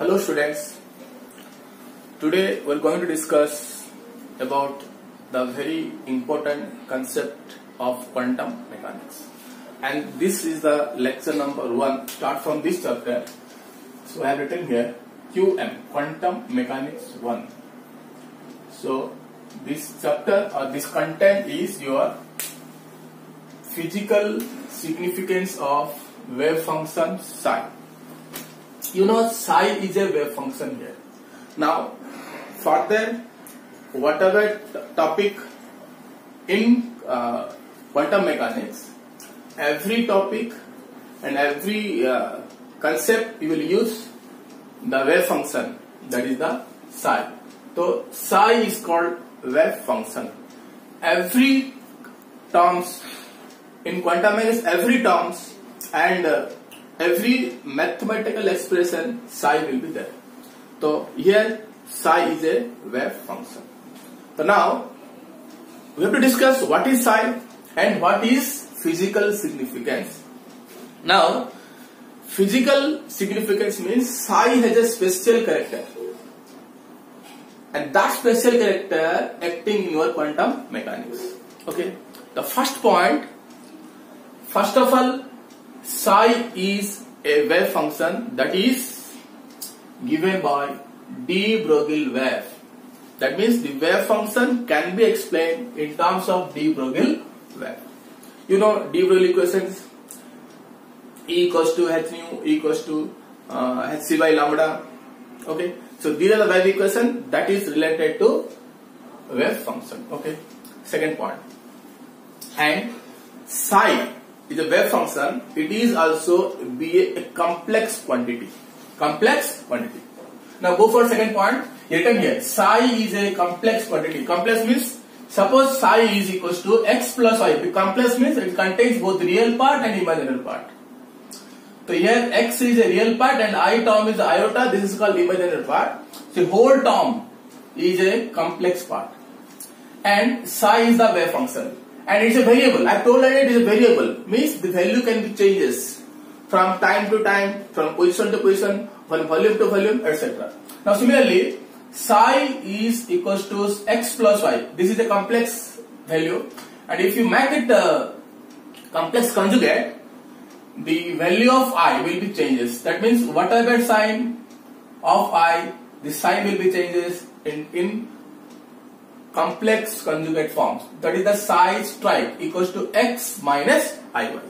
Hello students, today we are going to discuss about the very important concept of quantum mechanics, and this is the lecture number 1. Start from this chapter. So I have written here QM, Quantum Mechanics 1. So this chapter or this content is your physical significance of wave function psi. You know psi is a wave function here. Now further, whatever topic in quantum mechanics, every topic and every concept you will use the wave function, that is the psi. So psi is called wave function. Every terms in quantum mechanics, every terms and every mathematical expression psi will be there. So here psi is a wave function. So now we have to discuss what is psi and what is physical significance. Now physical significance means psi has a special character, and that special character acting in your quantum mechanics. Okay. The first point, first of all, psi is a wave function that is given by de Broglie wave. That means the wave function can be explained in terms of de Broglie wave. You know de Broglie equations, E equals to h nu, E equals to hc by lambda. Okay, so these are the wave equation that is related to wave function. Okay, second point, and psi is a wave function. It is also be a complex quantity. Complex quantity. Now go for second point. Written here, psi is a complex quantity. Complex means suppose psi is equals to x plus y. The complex means it contains both real part and imaginary part. So here x is a real part and I term is iota. This is called imaginary part. So whole term is a complex part, and psi is the wave function. And it's a variable. I told you it is a variable. Means the value can be changes from time to time, from position to position, from volume to volume, etc. Now similarly, psi is equals to x plus y. This is a complex value, and if you make it a complex conjugate, the value of I will be changes. That means whatever sign of I, the sign will be changes in complex conjugate forms. That is the psi strike equals to x minus iy.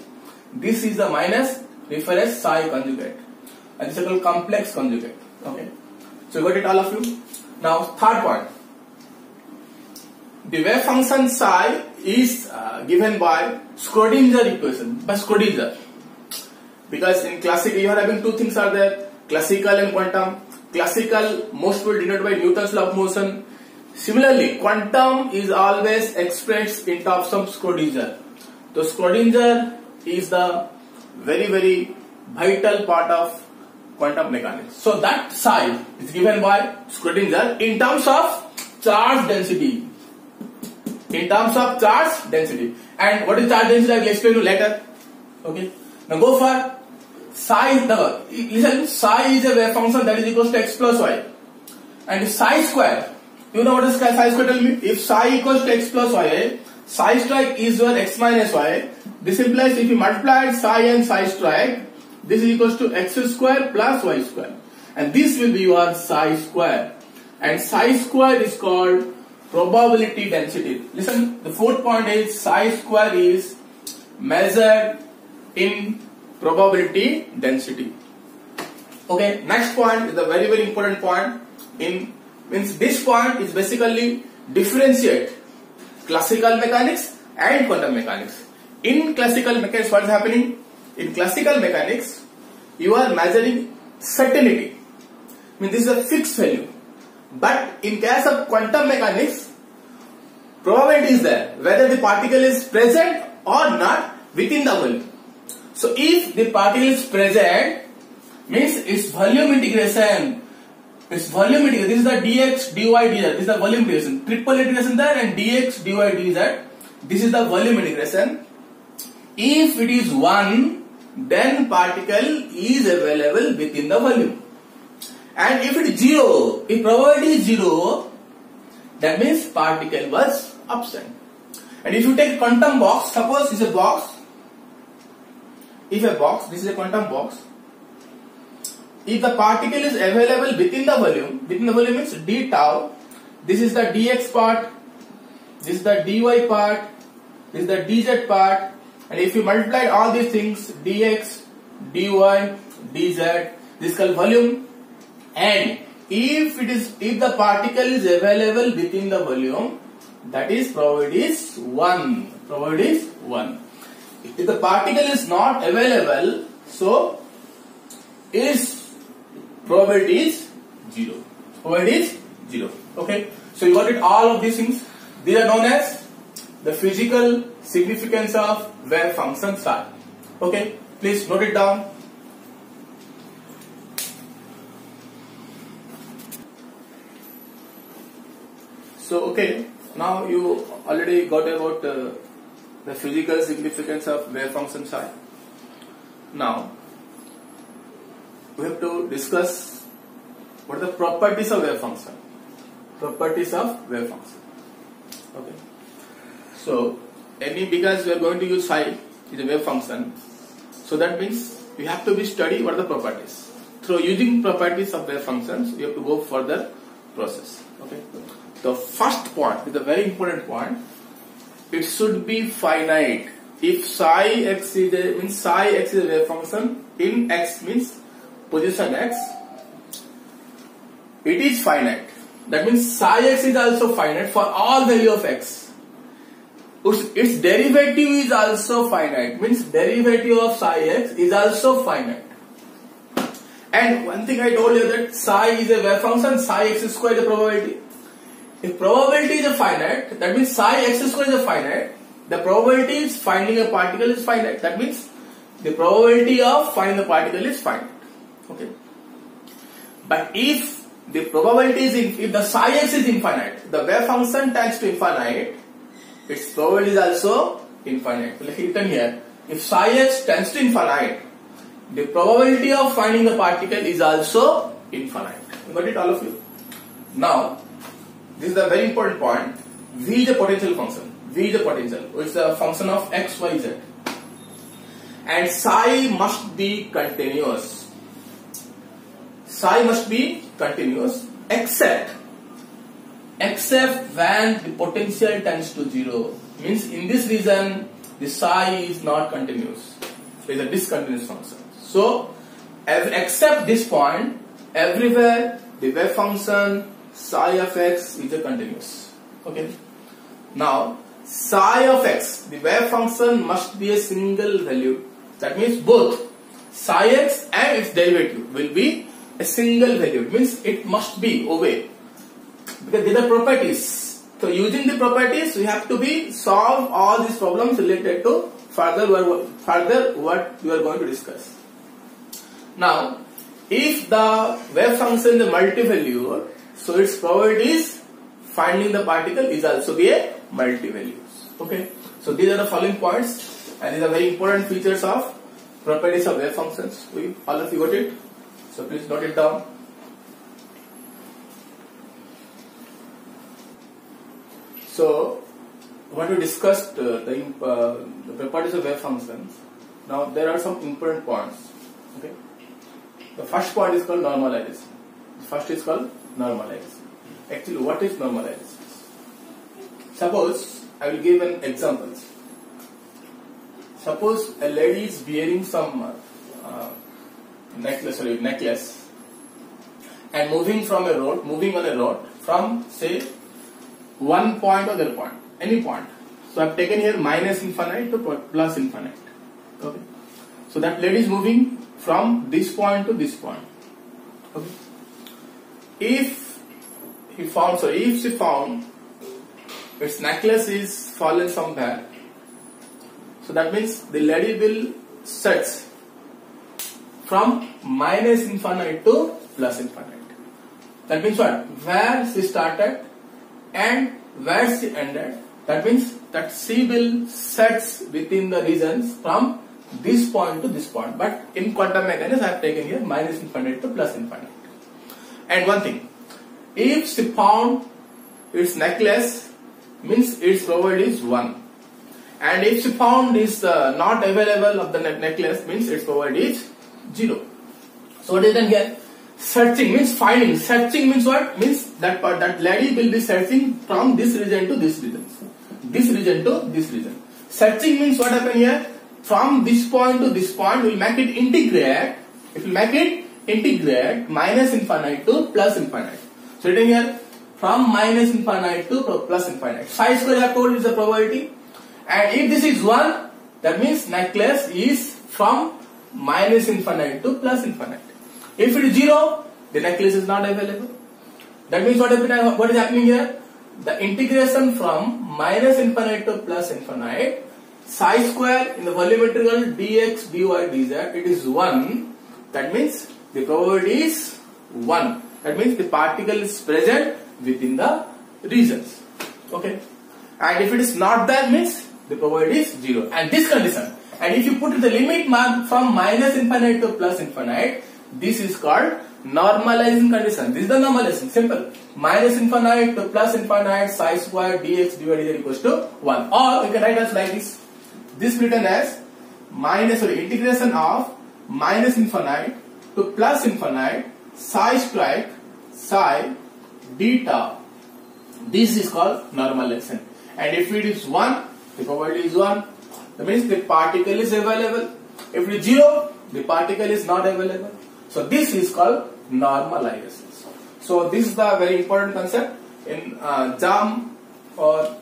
This is the minus refer as psi conjugate, and this is called complex conjugate. Okay, so you got it all of you. Now third point, the wave function psi is given by Schrodinger equation, by Schrodinger, because in classical you are having two things are there, classical and quantum. Classical most will denoted by Newton's law of motion. Similarly, quantum is always expressed in terms of Schrodinger. So Schrodinger is the very vital part of quantum mechanics. So that psi is given by Schrodinger in terms of charge density. In terms of charge density. And what is charge density I will explain you later. Okay. Now go for psi. Now listen, psi is a wave function that is equals to x plus y. And psi square. You know what is psi square? Tell me. If psi equals to x plus y, psi strike is your x minus y. This implies if you multiply psi and psi strike, this is equals to x square plus y square, and this will be your psi square. And psi square is called probability density. Listen, the fourth point is psi square is measured in probability density. Okay, next point is a very important point. Means this point is basically differentiate classical mechanics and quantum mechanics. In classical mechanics, what is happening? In classical mechanics, you are measuring certainty. I mean, this is a fixed value. But in case of quantum mechanics, probability is there, whether the particle is present or not within the volume. So if the particle is present, means its volume integration. This is the dx, dy, dz. This is the volume integration. Triple integration there, and dx, dy, dz. This is the volume integration. If it is 1, then particle is available within the volume. And if it is 0, if probability is 0, that means particle was absent. And if you take quantum box, suppose it's a box. If a box, this is a quantum box. If the particle is available within the volume means d tau. This is the dx part, this is the dy part, this is the dz part, and if you multiply all these things, dx, dy, dz, this is called volume. And if the particle is available within the volume, that is probability is 1. Probability is 1. If the particle is not available, so is probability is 0. Probability is 0. Okay. So you got it, all of these things. These are known as the physical significance of wave function psi. Okay. Please note it down. So okay, now you already got about the physical significance of wave function psi. Now we have to discuss what are the properties of wave function. Properties of wave function. Okay. So because we are going to use psi is a wave function, so that means we have to study what are the properties. Through using properties of wave functions, we have to go further process. Okay. The first point is a very important point. It should be finite. If psi x is a wave function in x means position x, it is finite. That means psi x is also finite for all value of x. Its derivative is also finite. Means derivative of psi x is also finite. And one thing I told you that psi is a wave function, psi x square is a probability. If probability is a finite, that means psi x square is a finite. The probability is finding a particle is finite. That means the probability of finding the particle is finite. Okay. But if the probability is if the psi x is infinite, the wave function tends to infinite, its probability is also infinite. Like written here, if psi x tends to infinite, the probability of finding the particle is also infinite. You got it, all of you? Now, this is a very important point. V is a potential function. V is a potential, which is a function of x, y, z. And psi must be continuous. Psi must be continuous except when the potential tends to 0. Means in this region, the psi is not continuous. It is a discontinuous function. So, except this point, everywhere the wave function psi of x is a continuous. Okay. Now, psi of x, the wave function must be a single value. That means both psi x and its derivative will be a single value. It means it must be OA. Because these are properties. So using the properties, we have to solve all these problems related to further what we are going to discuss. Now, if the wave function is a multi-value, so its probability is finding the particle is also be a multi-values. Okay. So these are the following points, and these are very important features of properties of wave functions. All of you got it? So please note it down. So when we discussed the properties of wave functions, now there are some important points. Okay. The first point is called normalization. The first is called normalization. Actually, what is normalization? Suppose I will give an example. Suppose a lady is wearing some necklace and moving on a road from say one point or other point, any point. So I have taken here minus infinite to plus infinite. Okay. So that lady is moving from this point to this point. Okay. If she found its necklace is fallen somewhere, so that means the lady will search from minus infinite to plus infinite. That means what? Where she started and where she ended. That means that she will search within the regions from this point to this point. But in quantum mechanics, I have taken here minus infinite to plus infinite. And one thing, if she found its necklace, means its probability is 1. And if she found is not available of the necklace, means its probability is 0. So what is done here? Searching means finding. Searching means what? Means that lady will be searching from this region to this region. This region to this region. Searching means what happened here? From this point to this point, we will make it integrate. It will make it integrate minus infinite to plus infinite. So written here, from minus infinite to plus infinite. Psi square I have told is the probability. And if this is 1, that means necklace is from minus infinite to plus infinite. If it is 0, the necklace is not available. That means what is happening here? The integration from minus infinite to plus infinite, psi square in the volumetrical dx, dy, dz, it is 1. That means the probability is 1. That means the particle is present within the regions. Okay. And if it is not there, means the probability is 0. And this condition. And if you put the limit mark from minus infinite to plus infinite, this is called normalizing condition. This is the normalization. Simple. Minus infinite to plus infinite, psi square dx, dy, dz equals to 1. Or you can write as like this. This written as integration of minus infinite to plus infinite, psi square, psi, beta. This is called normalization. And if it is 1, the probability is 1. That means the particle is available. If it is 0, the particle is not available. So this is called normalization. So this is the very important concept in JAM or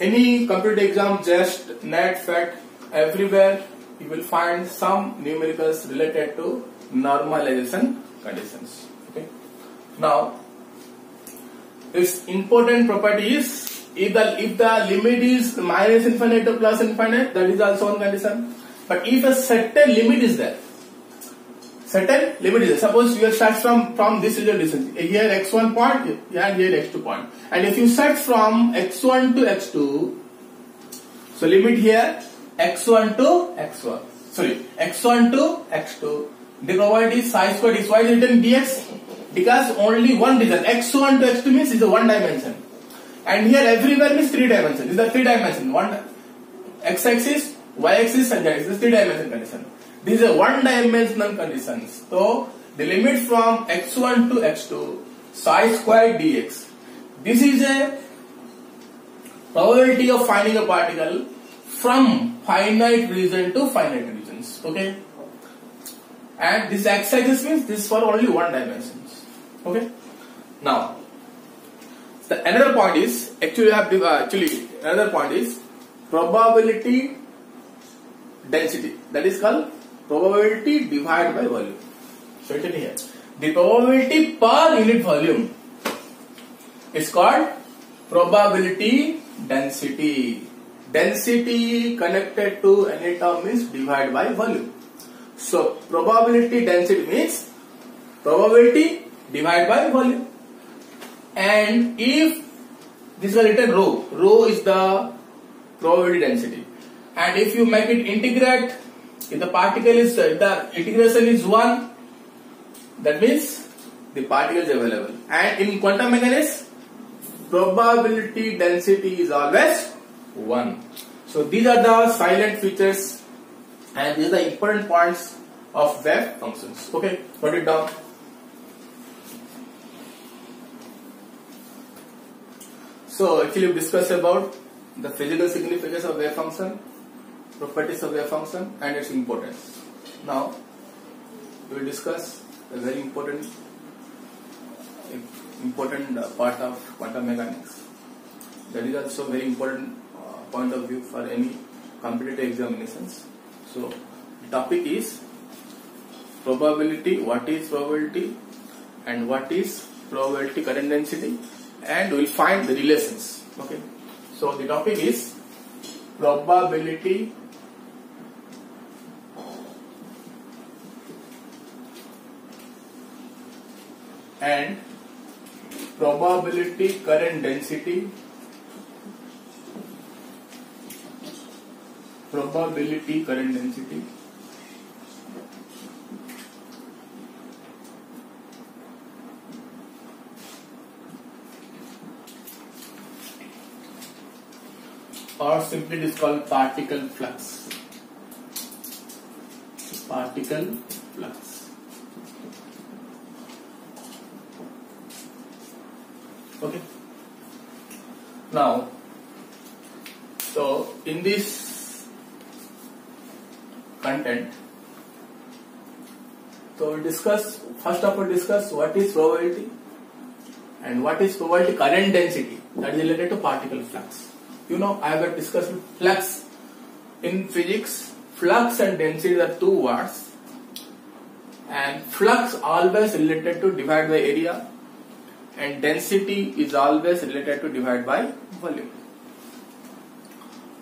any computer exam, JEST, NET, FET, everywhere you will find some numericals related to normalization conditions. Okay. Now, its important property is if the limit is minus infinite to plus infinite, that is also one condition. But if a certain limit is there, suppose you start from this region distance. Here x1 point, and here x2 point. And if you start from x1 to x2, so limit here x1 to x1. Sorry, x1 to x2. The probability is psi squared is why written dx, because only one region. x1 to x2 means is a one dimension. And here everywhere means 3 dimension. This is the 3 dimension. One x-axis, y-axis, and z-axis. This is 3 dimension condition. This is a one dimensional condition. So the limit from x1 to x2, psi square dx. This is a probability of finding a particle from finite region to finite regions. Okay. And this x-axis means this is for only one dimension. Okay. Now, another point is another point is probability density. That is called probability divided by volume. So it is here. The probability per unit volume is called probability density. Density connected to any term means divided by volume. So probability density means probability divided by volume. And if this is written rho is the probability density. And if you make it integrate, if the particle is, the integration is 1, that means the particle is available. And in quantum mechanics, probability density is always 1. So these are the silent features and these are the important points of wave functions. Okay, put it down. So actually we discussed about the physical significance of wave function, properties of wave function and its importance. Now we will discuss a very important part of quantum mechanics. That is also very important point of view for any competitive examinations. So the topic is probability, what is probability and what is probability current density, and we will find the relations. Okay. So the topic is probability and probability current density, probability current density, or simply it is called particle flux. Particle flux. Okay. Now, so in this content, so we discuss, first of all discuss what is probability and what is probability current density, that is related to particle flux. You know, I have discussed flux in physics. Flux and density are two words, and flux always related to divide by area, and density is always related to divide by volume.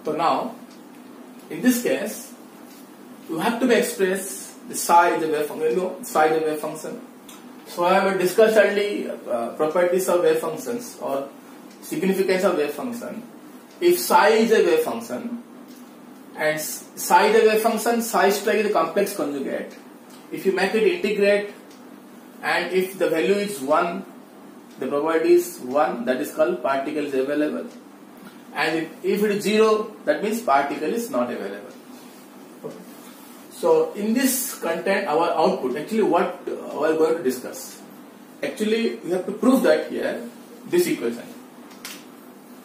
So now, in this case, you have to express the psi is a wave function. You know, psi is a wave function. So I have discussed early properties of wave functions or significance of wave function. If psi is a wave function and psi is a wave function, psi star is a complex conjugate. If you make it integrate and if the value is 1, the probability is 1, that is called particle is available. And if it is 0, that means particle is not available. Okay. So in this content, our output, actually what we are going to discuss. Actually, we have to prove that here, this equation.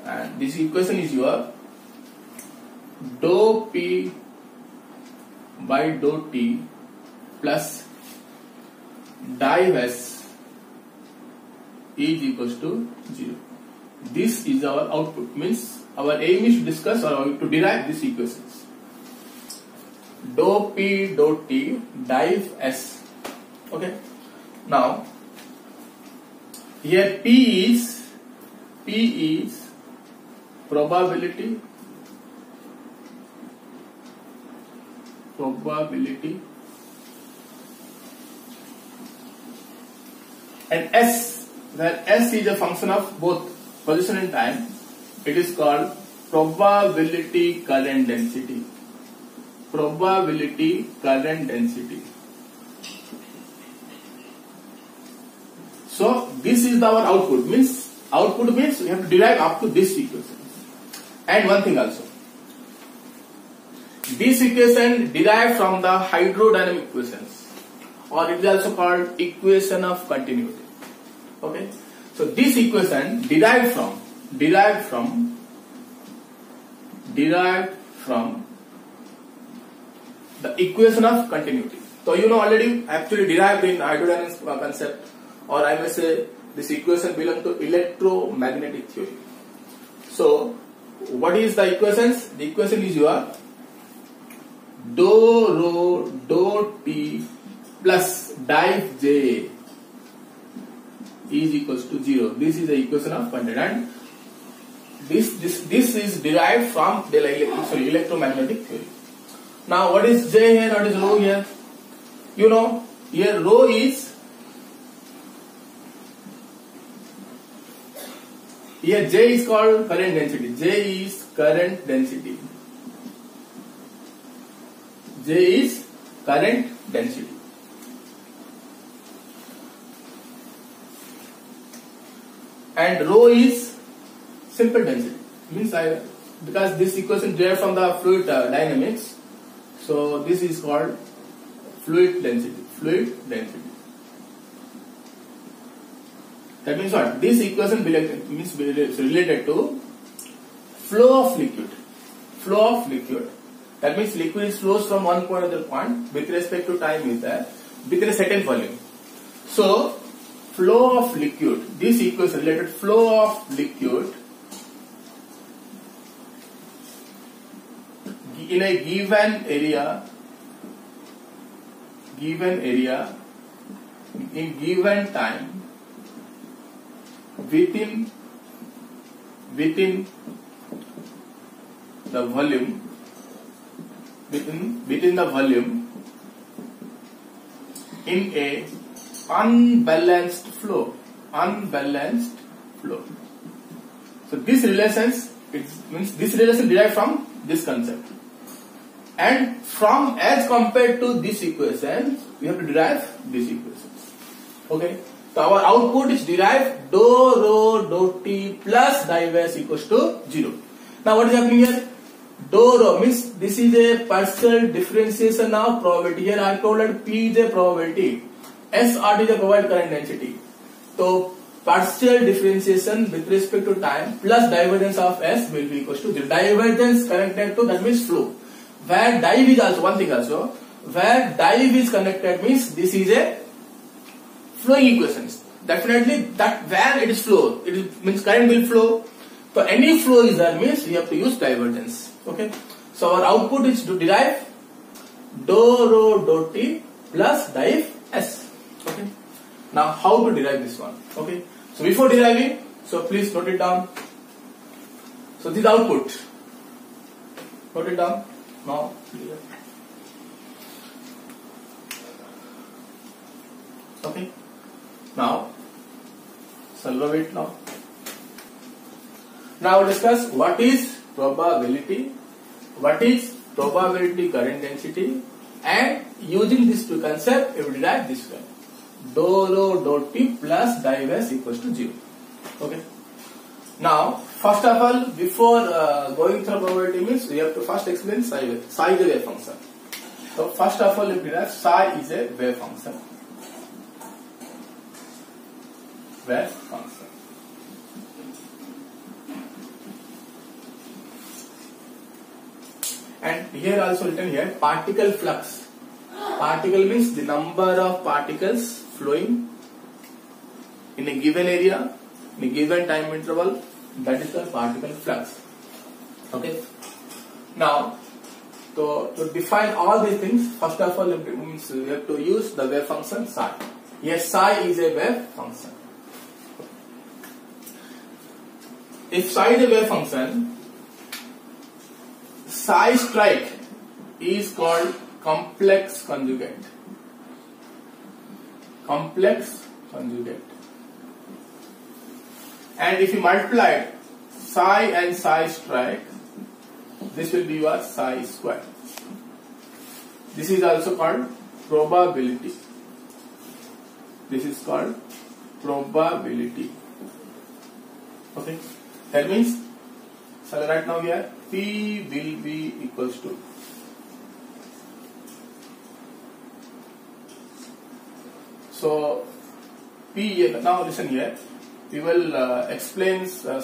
And this equation is your dou P by dou T plus div S is equals to 0. This is our output, means our aim is to discuss or to derive these equations. Dou P dou T div S. Okay. Now, here P is probability and S, where S is a function of both position and time, it is called probability current density. Probability current density. So this is our output, means we have to derive up to this equation. And one thing also, this equation derived from the hydrodynamic equations, or it is also called equation of continuity. Okay, so this equation derived from the equation of continuity. So you know already, actually derived in hydrodynamics concept, or I may say this equation belongs to electromagnetic theory. So what is the equations? The equation is your dou rho dou T plus div J is equals to 0. This is the equation of quantity, and this is derived from the electromagnetic theory. Now what is J here? What is rho here? You know, here rho is, here J is called current density. J is current density. J is current density. And rho is simple density. Means because this equation derived from the fluid dynamics, so this is called fluid density. Fluid density. That means what? This equation means related to flow of liquid. Flow of liquid. That means liquid flows from one point to the point with respect to time is there within a certain volume. So flow of liquid. This equation related flow of liquid in a given area in given time within the volume within the volume in a unbalanced flow. So this relation derived from this concept, and from as compared to this equation we have to derive these equations. Okay, so our output is derived dou rho dou T plus div S equals to 0. Now what is happening here? Dou rho means this is a partial differentiation of probability. Here I told that P is a probability, S RT is a probability current density. So partial differentiation with respect to time plus divergence of S will be equals to 0. Divergence connected to, that means flow. Where dive is also one thing also. Where dive is connected means this is a flowing equations. Definitely that where it is flow, it means current will flow. So any flow is there means we have to use divergence. Okay. So our output is to derive dou rho dou t plus dive S. Okay. Now how to derive this one? Okay. So before deriving, so please note it down. So this is output. Note it down. Now. Okay. Now solve it now. Now we'll discuss what is probability, what is probability current density, and using these two concepts, we will derive this one. Dou rho dou t plus dive S equals to 0. Okay. Now, first of all, before going through probability means we have to first explain psi. Psi is a wave function. So first of all, we derive psi is a wave function. Wave function. And here also written here particle flux. Particle means the number of particles flowing in a given area, in a given time interval, that is the particle flux. Okay. Now, to define all these things, first of all, means we have to use the wave function psi. Yes, psi is a wave function. If psi is a wave function, psi strike is called complex conjugate. Complex conjugate. And if you multiply psi and psi strike, this will be your psi square. This is also called probability. This is called probability. Okay. That means, so right now here P will be equals to so P. Now listen here. We will explain. I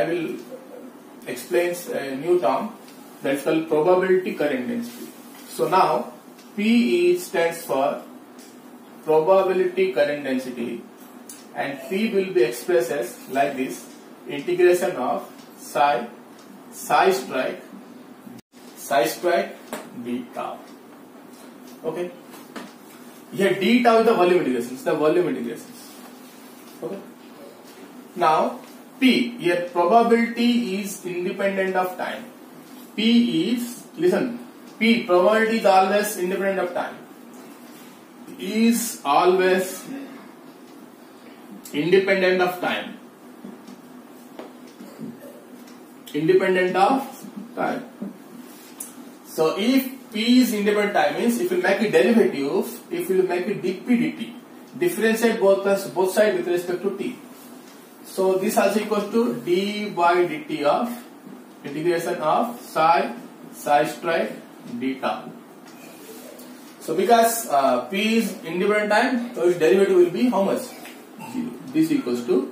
will explain a new term that is called probability current density. So now P stands for probability current density, and P will be expressed as like this: integration of psi strike d tau. Okay. Here d tau is the volume integrations. Okay. Now P, here probability is independent of time. P is, listen, P, probability is always independent of time. Is always independent of time. Independent of time. So if P is independent time means if you make a derivative, if you make a dp dt, differentiate both sides with respect to t. So this also equals to d by dt of integration of psi strike d tau. So because P is independent time, so its derivative will be how much? 0. This equals to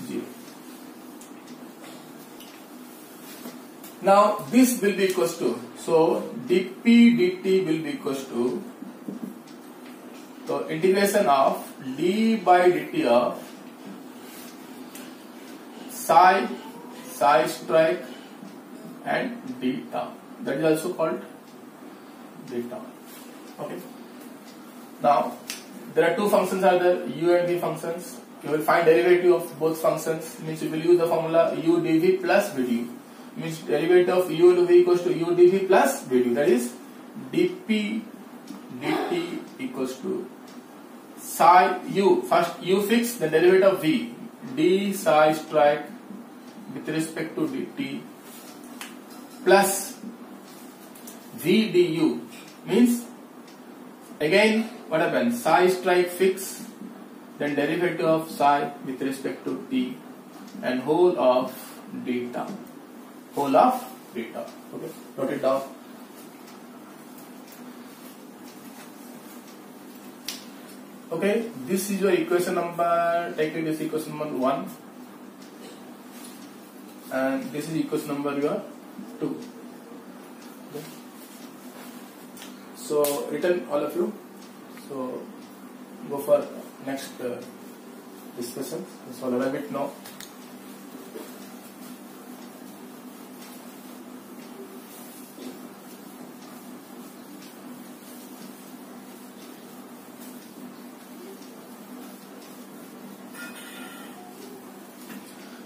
0. Now this will be equals to, so dp dt will be equals to, so integration of d by dt of psi strike and d tau. That is also called d tau. Okay. Now there are two functions are there, u and v functions. You will find derivative of both functions, means you will use the formula u dv plus vdu. Means derivative of u into v equals to u dv plus vdu. That is dp dt equals to psi u. First u fix, the derivative of v, d psi strike with respect to dt plus v du. Means again what happens? Psi strike fix, then derivative of psi with respect to t, and whole of d tau, whole of d tau. Okay, note it down. Okay, this is your equation number. Take it as equation number 1, and this is equation number your 2. Okay. So written all of you. So go for next discussion. So a bit now.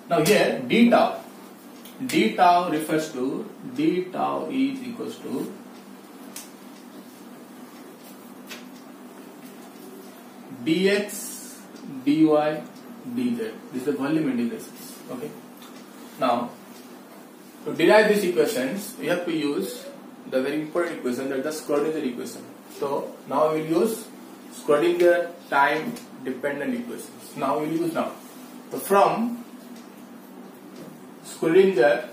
Now here d tau refers to d tau is equals to dx dy dz. This is the volume integrations. Okay. Now to derive these equations, we have to use the very important equation, that is the Schrodinger equation. So now we will use Schrodinger time dependent equations. Now we will use now. So from Schrodinger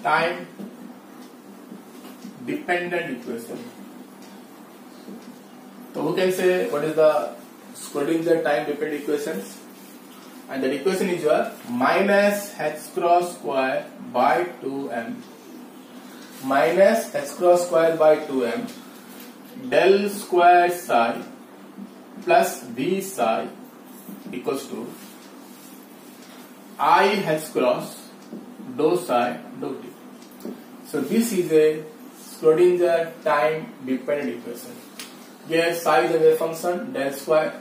time dependent equation. So who can say what is the Schrodinger time dependent equations? And that equation is your minus h cross square by 2m minus h cross square by 2m del square psi plus v psi equals to I h cross dou psi dou t. So this is a Schrodinger time dependent equation. Here psi is a wave function, del square,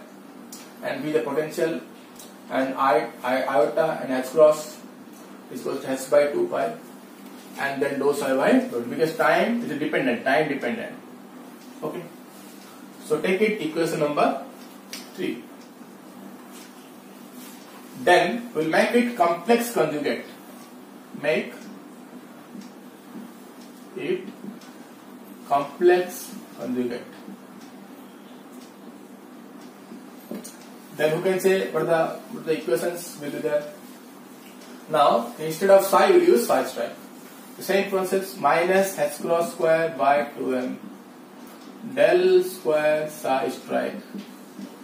and v the potential, and iota and h cross is equals to h by 2 pi, and then dou psi by dou t, because time is a dependent, time dependent. Okay. So take it equation number 3. Then we'll make it complex conjugate. Make it complex conjugate. Then who can say what the equations will be there? Now instead of psi we'll use psi stripe. The same process, minus h cross square by 2m del square psi stripe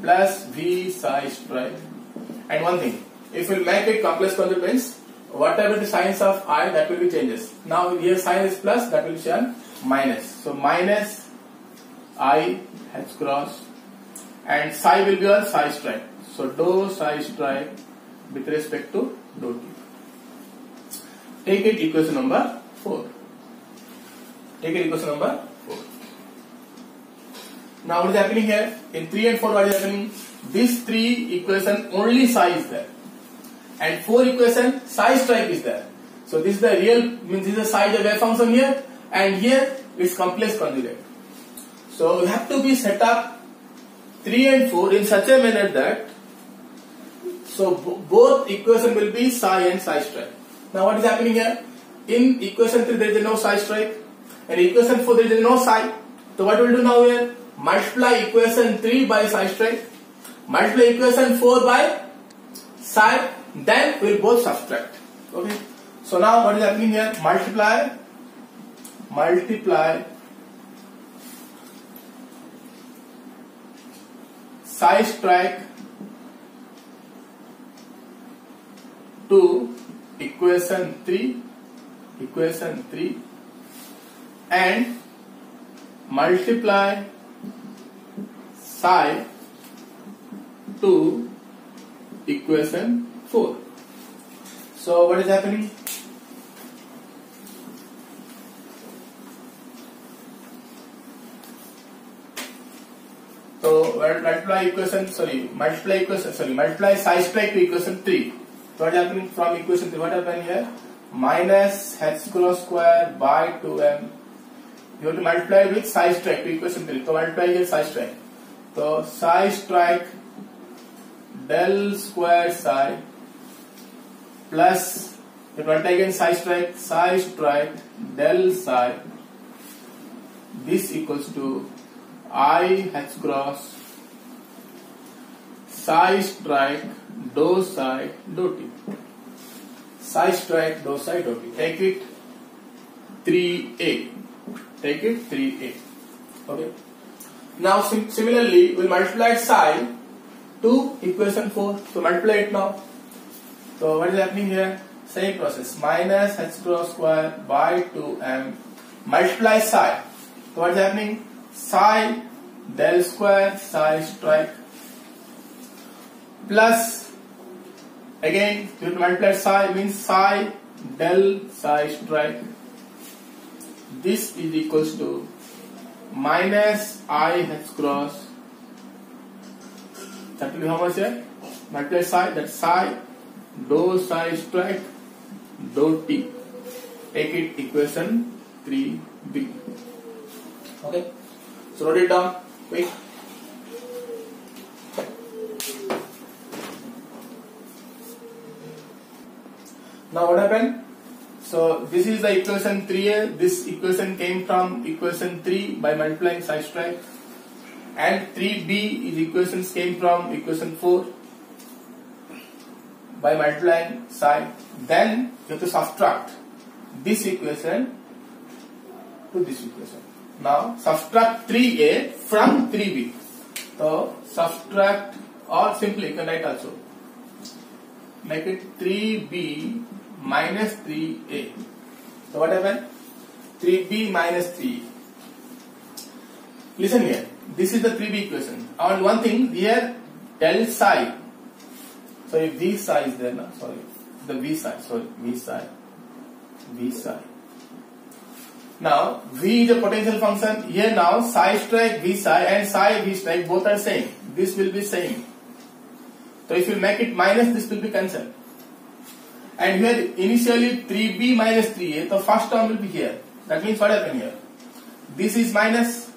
plus v psi stripe. And one thing, if we make it complex conjugate means whatever the signs of I, that will be changes. Now here sign is plus, that will show minus. So minus I h cross, and psi will be on psi stripe. So dou psi stripe with respect to dou t. Take it equation number 4. Take it equation number 4. Now what is happening here? In 3 and 4 what is happening? These 3 equation only psi is there, and 4 equation psi stripe is there. So this is the real, means this is the psi the wave function here, and here it's complex conjugate. So we have to be set up 3 and 4 in such a manner that so both equation will be psi and psi stripe. Now what is happening here? In equation 3 there is no psi stripe, and equation 4 there is no psi. So what we will do now here? Multiply equation 3 by psi stripe, multiply equation 4 by psi, then we will both subtract. Okay. So now what is happening here? Multiply psi stripe to equation 3, and multiply psi to equation 4. So what is happening? So multiply psi stripe to equation 3. So what is happening from equation 3? What happened here? Minus h cross square by 2m. You have to multiply with psi stripe to equation 3. So multiply here psi stripe. So psi stripe del square psi plus, you multiply again psi stripe del psi. This equals to I h cross psi strike dou psi dou t. Psi strike dou psi dou t. Take it 3a. Take it 3a. Okay. Now similarly, we'll multiply psi to equation 4. So multiply it now. So what is happening here? Same process. Minus h cross square by 2m multiply psi. So what is happening? Psi del square psi strike plus again you have to multiply psi means psi del psi strike. This is equals to minus I h cross. That will be how much here? Multiply psi, that psi dou psi strike dou t. Take it equation 3b. Okay. So write it down. Quick. Now what happened? So this is the equation 3a. This equation came from equation 3 by multiplying psi strike, and 3b is equations came from equation 4 by multiplying psi. Then you have to subtract this equation to this equation. Now subtract 3a from 3b. So subtract, or simply you can write also, make it 3b minus 3a. So what happened? 3b minus 3. Listen here. This is the 3b equation. And one thing here, del psi. So if v psi is there, no? Sorry, the v psi. Sorry, v psi. V psi. Now v is a potential function. Here now psi strike v psi and psi v strike both are same. This will be same. So if you make it minus, this will be cancelled. And here initially 3b minus 3a, the first term will be here. That means what happened here? This is minus.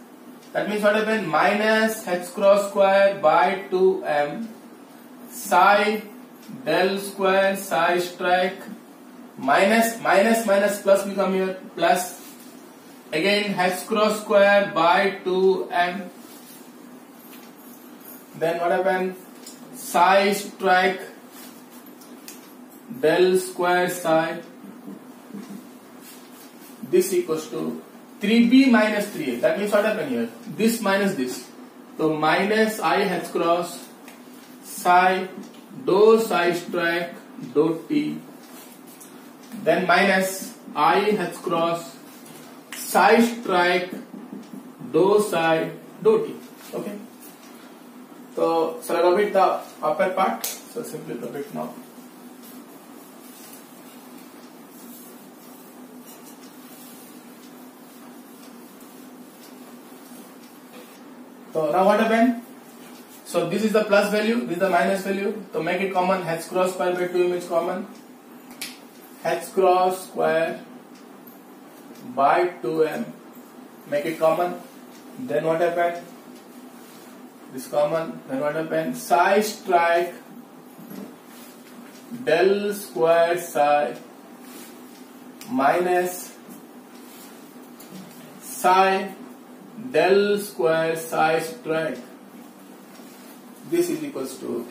That means what happened? Minus h cross square by 2m psi del square psi strike minus plus will come here, plus again h cross square by 2m. Then what happened? Psi strike del square psi. This equals to 3b minus 3a. That means what happened here? This minus this. So minus I h cross psi dou psi strike dou t. Then minus I h cross psi strike dou psi dou t. Okay. So shall I repeat the upper part? So simply repeat now. So now what happened? So this is the plus value, this is the minus value. To make it common, h cross square by 2m is common. H cross square by 2m, make it common. Then what happened? This common. Then what happened? Psi strike del square psi minus psi del square psi strike. This is equals to,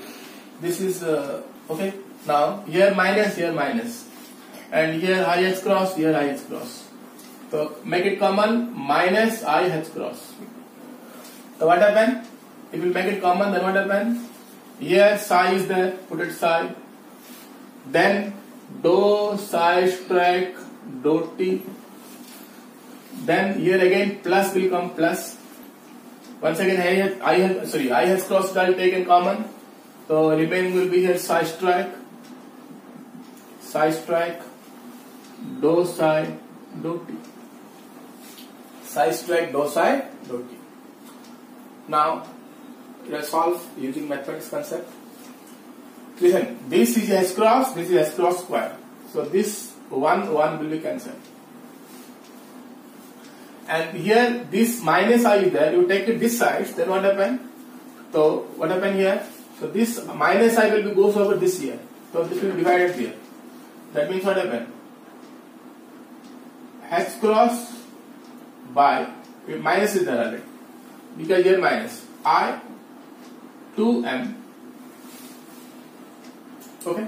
this is okay. Now here minus, and here I h cross, here I h cross. So make it common, minus I h cross. So what happened? If you make it common, then what happened? Here psi is there, put it psi. Then dou psi strike dou t. Then here again plus will come plus. Once again I h cross will take in common. So remaining will be here psi strike dou psi dou t. Psi strike dou psi dou t. Now let's solve using mathematics concept. Listen, this is h cross, this is h cross square. So this 1 will be cancelled. And here this minus I is there, you take it this side, then what happened? So what happened here? So this minus I will be goes over this here. So this will be divided here. That means what happened? H cross by, minus is there already. Because here minus I 2m Okay.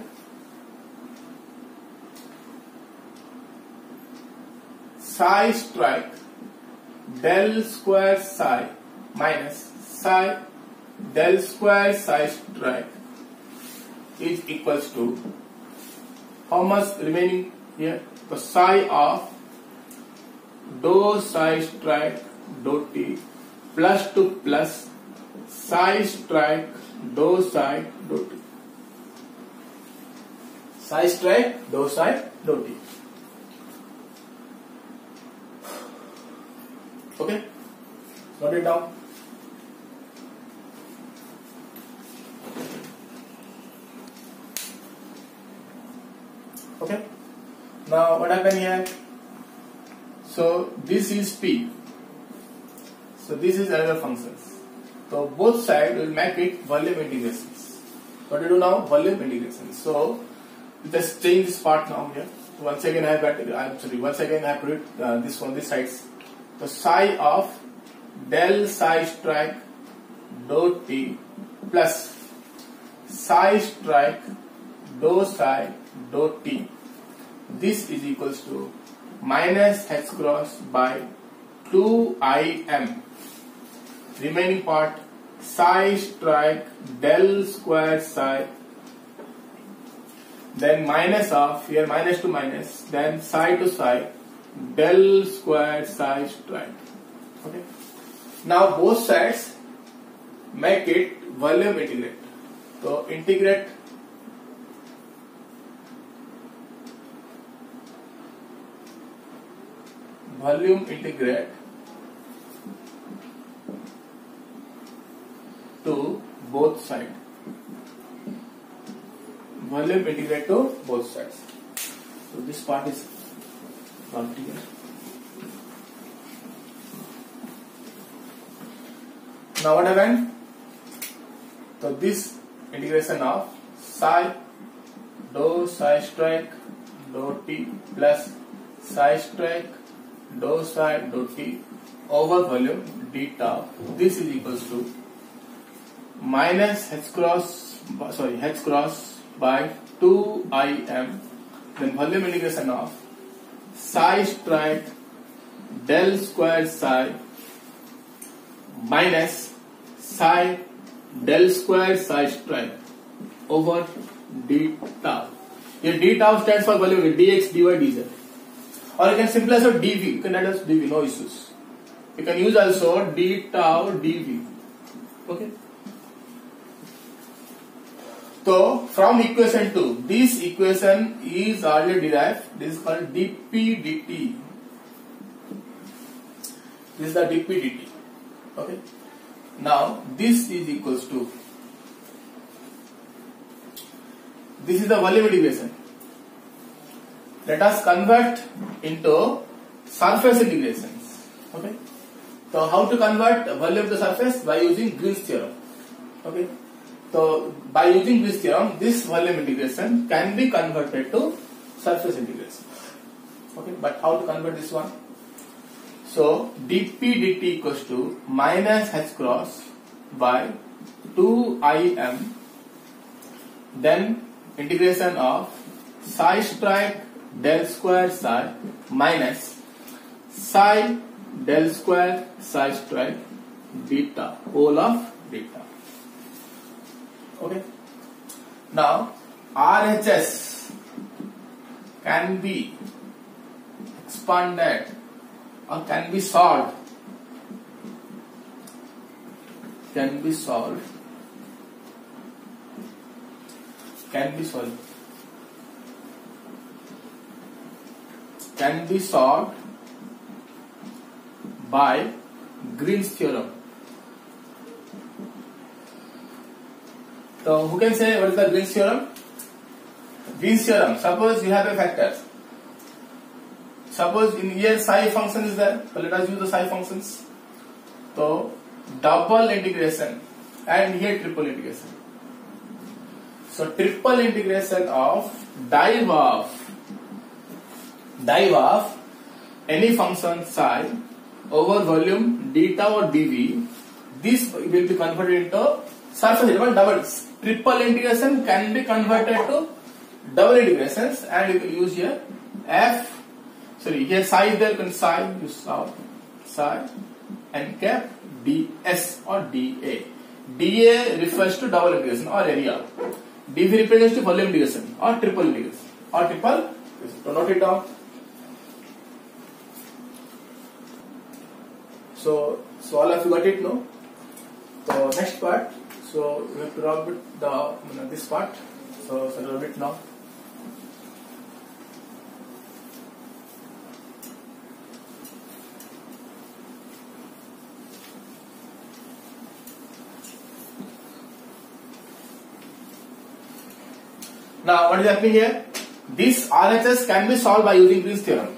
Psi strike del square psi minus psi del square psi strike is equals to how much remaining here? The psi of dou psi strike dou t plus to plus psi strike dou psi dou t. Psi strike dou psi dou t. Okay, note it down. Okay, now what happened here? So this is P. So this is another functions. So both sides will make it volume integrations. What do you do now? Volume integration. So just change this part now here. So once again I have got, once again I have put this on this sides. So psi of del psi strike dou t plus psi strike dou psi dou t. This is equals to minus h cross by 2im. Remaining part psi strike del square psi, then minus of here minus to minus, then psi to psi del square psi strike. Okay. Now both sides make it volume integrate. So integrate volume integrate to both sides. Volume integrate to both sides. So this part is not clear. Now what happened? So this integration of psi dou psi strike dou t plus psi strike dou psi dou t over volume d tau. This is equals to minus h cross by 2im, then volume integration of psi strike del square psi minus psi del square psi strike over d tau. Here d tau stands for volume dx dy dz, or you can simply also dv. You can write as dv, no issues. You can use also d tau dv. Okay. So from equation 2, this equation is already derived. This is called dp dt. This is the dp dt. Okay. Now this is equals to, this is the volume integration. Let us convert into surface integrations. Okay. So how to convert volume to surface? By using Green's theorem. Okay. So by using this theorem, this volume integration can be converted to surface integration. Okay, but how to convert this one? So dp dt equals to minus h cross by 2im, then integration of psi strike del square psi minus psi del square psi strike beta, whole of beta. Okay. Now RHS can be expanded or can be solved. Can be solved by Green's theorem. So who can say what is the Green's theorem? Green's theorem. Suppose you have a factor. Suppose in here psi function is there. So let us use the psi functions. So double integration and here triple integration. So triple integration of derive of any function psi over volume d tau or dv. This will be converted into surface element doubles. triple integration can be converted to double integrations, and you can use here here psi is there, can psi use psi n cap ds or dA. dA refers to double integration or area. dV represents to volume integration or triple integration So note it down. So all of you got it, no? So next part. So we have to rub it this part. So rub it now. Now what is happening here? This RHS can be solved by using Green's theorem.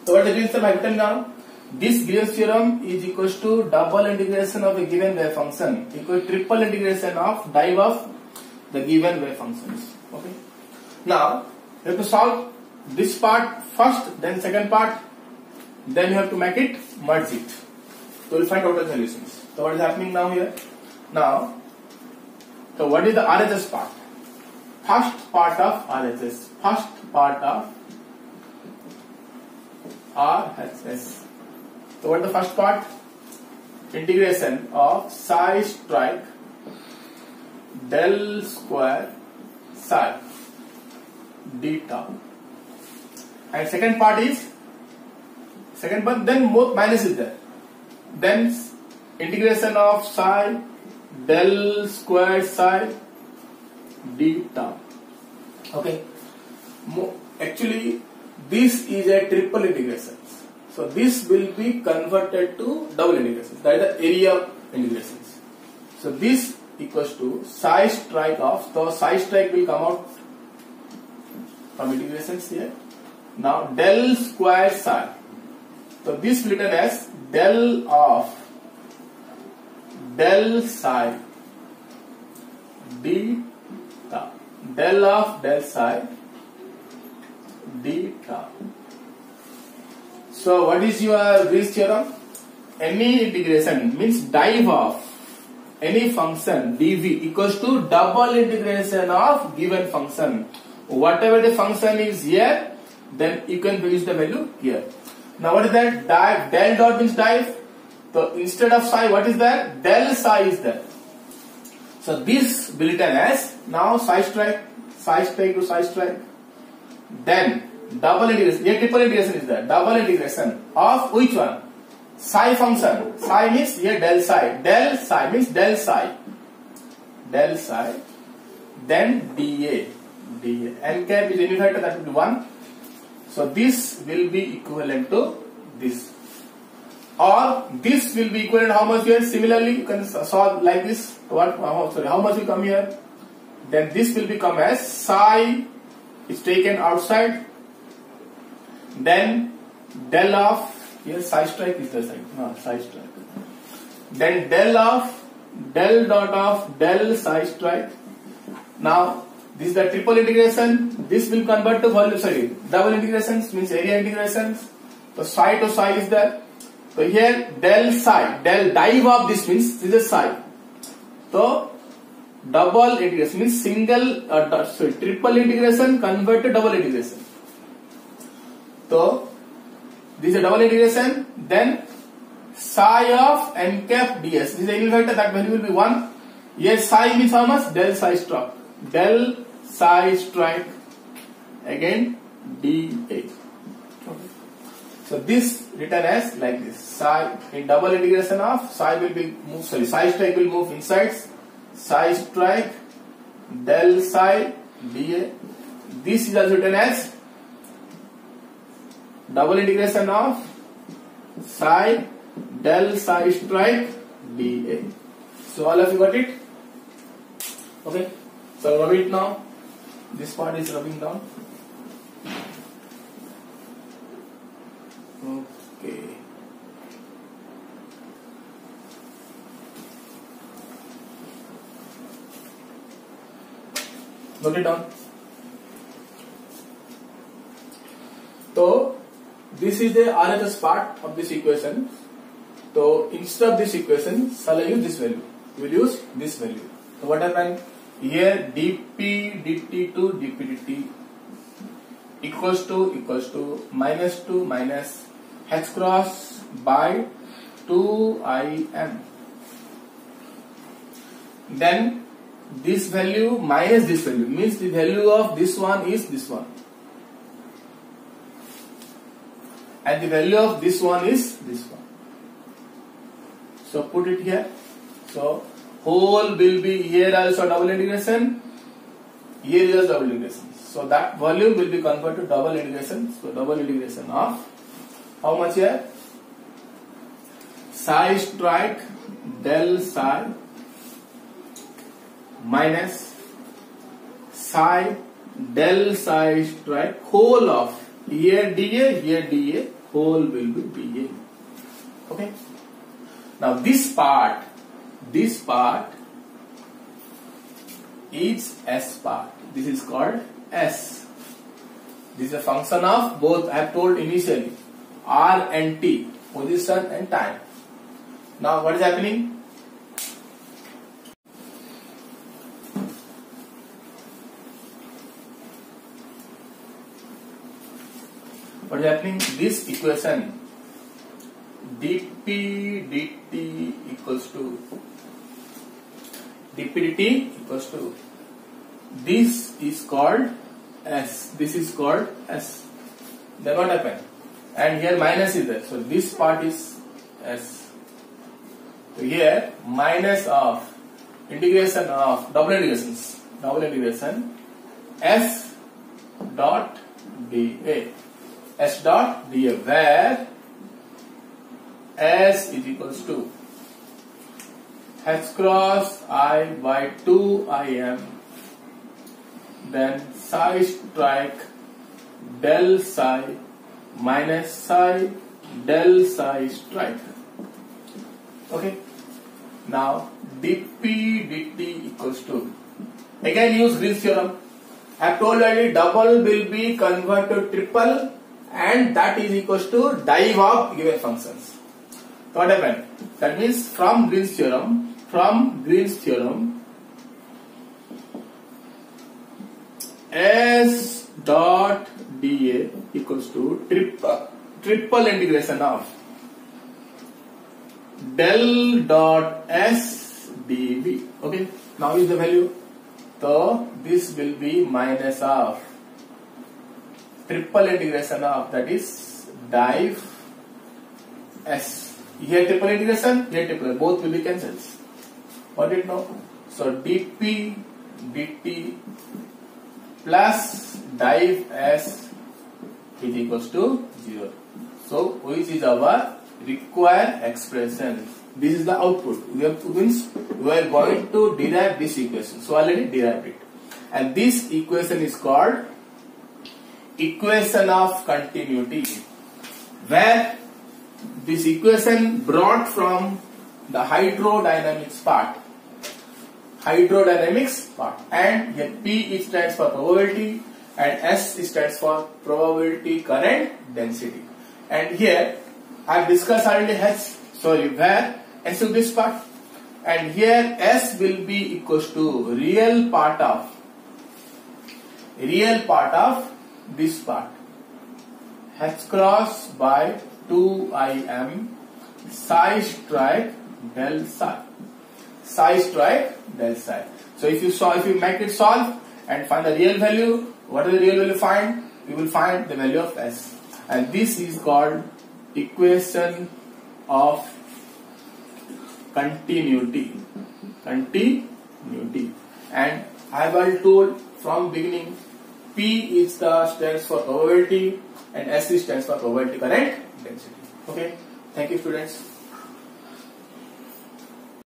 So what is Green's theorem? I have written down. This Green's theorem is equals to double integration of a given wave function equal to triple integration of div of the given wave functions. Okay. Now you have to solve this part first, then second part, then you have to make it merge it. So we'll find total solutions. So what is happening now here? Now, so what is the RHS part? First part of RHS. First part of RHS. So what is the first part? Integration of psi strike del square psi d tau. And second part, then both minus is there. Then integration of psi del square psi d tau. Okay. Actually, this is a triple integration. So this will be converted to double integrations. That is the area integrations. So this equals to psi strike of. So psi strike will come out from integrations here. Now del square psi. So this will written as del of del psi d tau. Del of del psi d tau. So what is your Green's theorem? Any integration means div of any function dv equals to double integration of given function. Whatever the function is here, then you can use the value here. Now what is that? Del dot means div. So instead of psi, what is there? Del psi is there. So this will be written as now psi strike to psi strike. Then double integration. Here triple integration is there. Double integration of which one? Psi function. Psi means here del psi. Del psi means del psi. Del psi. Then dA. N cap is unified, that will be 1. So this will be equivalent to this. Or this will be equivalent how much here? Similarly, you can solve like this. How much will come here? Then this will become as psi is taken outside. Then del of here psi strike is the side. No, psi strike. Then del dot of del psi strike. Now this is the triple integration. This will convert to double integrations means area integrations. So psi to psi is there. So here del psi, del div of this means this is psi. So double integration means triple integration convert to double integration. So this is a double integration. Then psi of n cap ds. This is a unit vector, that value will be 1. Yes, psi means how much? Del psi strike. Del psi strike again dA. Okay. So this written as like this. Psi in double integration of psi will be move. Psi strike will move inside. Psi strike del psi dA. This is also written as double integration of psi del psi strike dA. So all of you got it? Okay. So rub it now. This part is rubbing down. Okay. Note it down. So this is the RHS part of this equation. So instead of this equation, shall I use this value? We will use this value. So what happened? here dp dt to dp dt equals to minus 2 minus h cross by 2im. Then this value minus this value means the value of this one is this one, and the value of this one is this one. So put it here. So whole will be here also double integration, here is double integration. So that volume will be converted to double integration. So double integration of how much here? Psi strike del psi minus psi del psi strike whole of here dA, whole will be dA. Okay. Now this part is S part. This is called S. This is a function of both, I have told initially, R and T, position and time. Now what is happening? What is happening? This equation dp dt equals to this is called S. This is called S. Then what happened? And here minus is there. So this part is S. So here minus of integration of double integration S dot dA. S dot dA, where S is equals to h cross I by 2im, then psi strike del psi minus psi del psi strike. Okay. Now dp dt equals to, again use Green's theorem. I have told already double will be converted to triple, and that is equals to div of given functions. So what happened? That means from Green's theorem, S dot dA equals to triple integration of del dot S dV. Okay. Now is the value. So this will be minus of triple integration of, that is div S. Here triple integration, here triple, both will be cancelled. What did know? So dp dt plus div S is equals to 0. So which is our required expression. This is the output. We are going to derive this equation. So already derived it. And this equation is called equation of continuity, where this equation brought from the hydrodynamics part, and here P stands for probability and S stands for probability current density. And here I have discussed already where S is this part, and here S will be equals to real part of this part, h cross by 2im psi strike del psi. So if you make it solve and find the real value, what is the real value find? You will find the value of S, and this is called equation of continuity. And I have told from beginning, P is stands for probability and S stands for probability current density. Okay, thank you students.